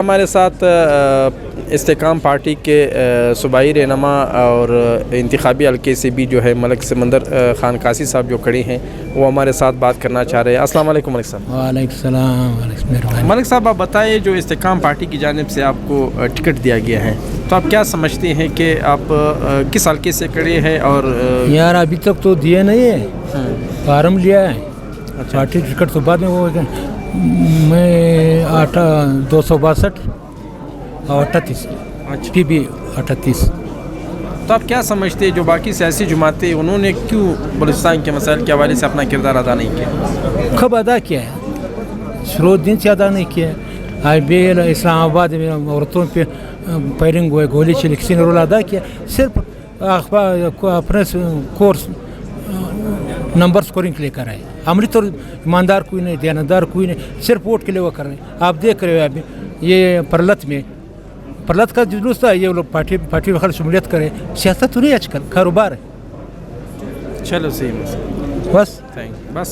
ہمارے ساتھ استحکام پارٹی کے صوبائی رہنما اور انتخابی حلقے سے بھی جو ہے ملک سمندر خان قاسی صاحب جو کھڑے ہیں وہ ہمارے ساتھ بات کرنا چاہ رہے ہیں۔ السلام علیکم ملک صاحب۔ وعلیکم السلام۔ ملک صاحب آپ بتائیں، جو استحکام پارٹی کی جانب سے آپ کو ٹکٹ دیا گیا ہے تو آپ کیا سمجھتے ہیں کہ آپ کس حلقے سے کھڑے ہیں؟ اور یار ابھی تک تو دیے نہیں ہے، فارم لیا ہے پارٹی ٹکٹ تو بعد میں وہ میں 262 اور 38 پی بی 38۔ تو آپ کیا سمجھتے ہیں جو باقی سیاسی جماعتیں انہوں نے کیوں بلوچستان کے مسائل کے حوالے سے اپنا کردار ادا نہیں کیا؟ کب ادا کیا ہے؟ شروع دن سے ادا نہیں کیا ہے۔ آئی بی ایل اسلام آباد میں عورتوں پہ فائرنگ ہوئے، گولی چلی، کسی نے رول ادا کیا؟ صرف اپنے کورس نمبر سکورنگ کے لیے کر رہے ہیں، عملی طور ایماندار کوئی نہیں، دیانتدار کوئی نہیں، صرف ووٹ کے لیے وہ کر رہے ہیں۔ آپ دیکھ رہے ہو ابھی یہ پرلت کا جلوس تھا، یہ لوگ پارٹی میں شمولیت کرے، سیاست تو نہیں آج کل، کاروبار ہے۔ چلو صحیح بس بس